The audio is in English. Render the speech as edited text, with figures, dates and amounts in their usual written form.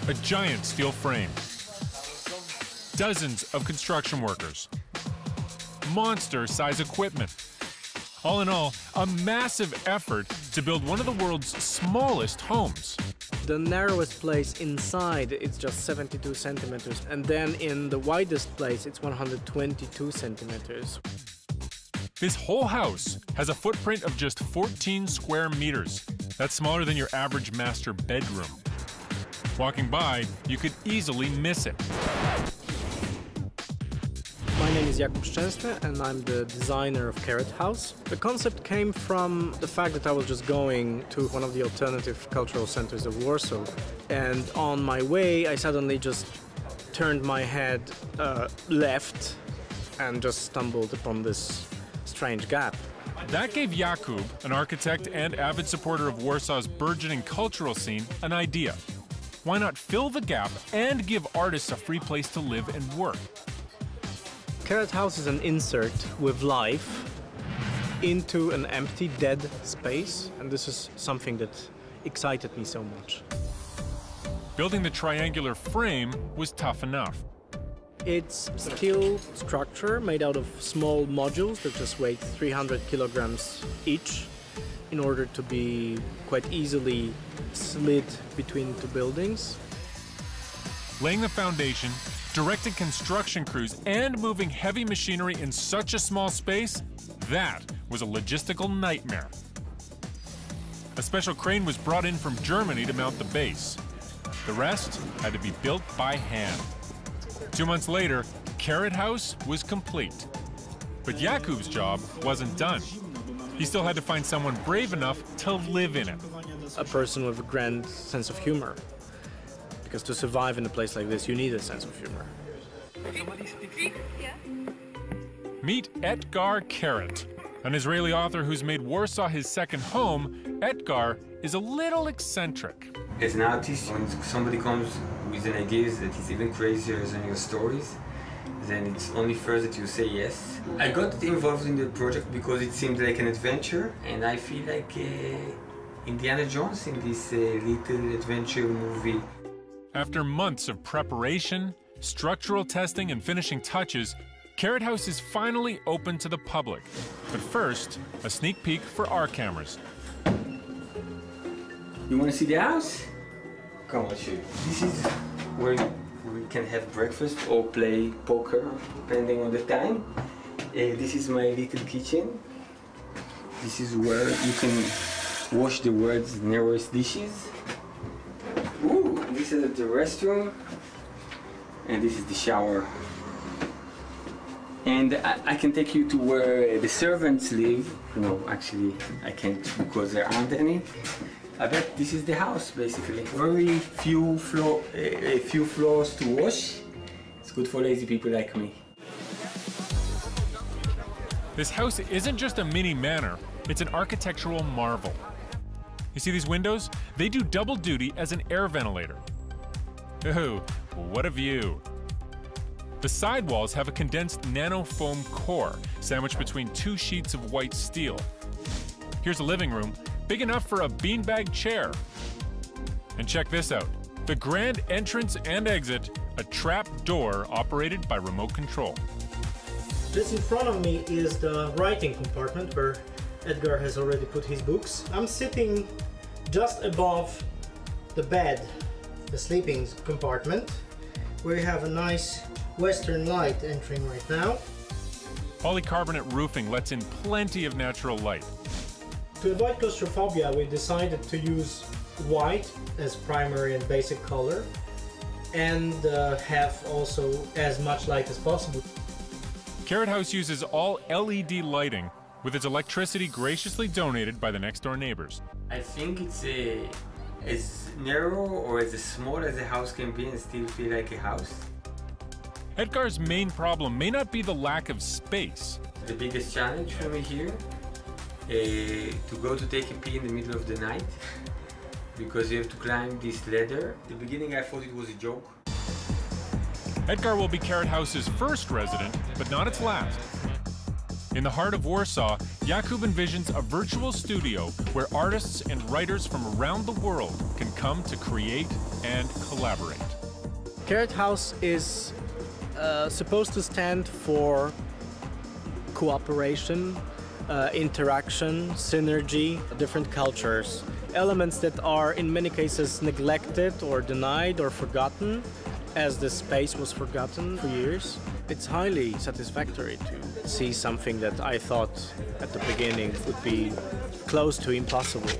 a giant steel frame, dozens of construction workers, monster-size equipment. All in all, a massive effort to build one of the world's smallest homes. The narrowest place inside, it's just 72 centimeters, and then in the widest place, it's 122 centimeters. This whole house has a footprint of just 14 square meters. That's smaller than your average master bedroom. Walking by, you could easily miss it. My name is Jakub Szczesny, and I'm the designer of Keret House. The concept came from the fact that I was just going to one of the alternative cultural centers of Warsaw. And on my way, I suddenly just turned my head left and just stumbled upon this strange gap. That gave Jakub, an architect and avid supporter of Warsaw's burgeoning cultural scene, an idea. Why not fill the gap and give artists a free place to live and work? Keret House is an insert with life into an empty, dead space, and this is something that excited me so much. Building the triangular frame was tough enough. It's steel structure made out of small modules that just weigh 300 kilograms each in order to be quite easily slid between two buildings. Laying the foundation, directing construction crews, and moving heavy machinery in such a small space, that was a logistical nightmare. A special crane was brought in from Germany to mount the base. The rest had to be built by hand. 2 months later, Keret House was complete. But Jakub's job wasn't done. He still had to find someone brave enough to live in it. A person with a grand sense of humor. Because to survive in a place like this, you need a sense of humor. Meet Etgar Keret, an Israeli author who's made Warsaw his second home. Etgar is a little eccentric. As an artist, when somebody comes with an idea that is even crazier than your stories, then it's only fair that you say yes. I got involved in the project because it seemed like an adventure, and I feel like Indiana Jones in this little adventure movie. After months of preparation, structural testing, and finishing touches, Keret House is finally open to the public. But first, a sneak peek for our cameras. You want to see the house? Come on, show you. This is where we can have breakfast or play poker, depending on the time. This is my little kitchen. This is where you can wash the world's narrowest dishes. Ooh, this is the restroom. And this is the shower. And I can take you to where the servants live. No, actually, I can't because there aren't any. I bet this is the house, basically. Very few floors to wash. It's good for lazy people like me. This house isn't just a mini manor, it's an architectural marvel. You see these windows? They do double duty as an air ventilator. Ooh, what a view. The side walls have a condensed nano foam core sandwiched between two sheets of white steel. Here's a living room, big enough for a beanbag chair. And check this out. The grand entrance and exit, a trap door operated by remote control. This in front of me is the writing compartment where Etgar has already put his books. I'm sitting just above the bed, the sleeping compartment, where you have a nice western light entering right now. Polycarbonate roofing lets in plenty of natural light. To avoid claustrophobia, we decided to use white as primary and basic color and have also as much light as possible. Keret House uses all LED lighting with its electricity graciously donated by the next door neighbors. I think it's as narrow or as small as a house can be and still feel like a house. Etgar's main problem may not be the lack of space. The biggest challenge for me here to go to take a pee in the middle of the night because you have to climb this ladder. At the beginning I thought it was a joke. Etgar will be Keret House's first resident, but not its last. In the heart of Warsaw, Jakub envisions a virtual studio where artists and writers from around the world can come to create and collaborate. Keret House is supposed to stand for cooperation, interaction, synergy, different cultures, elements that are in many cases neglected or denied or forgotten, as the space was forgotten for years. It's highly satisfactory to see something that I thought at the beginning would be close to impossible.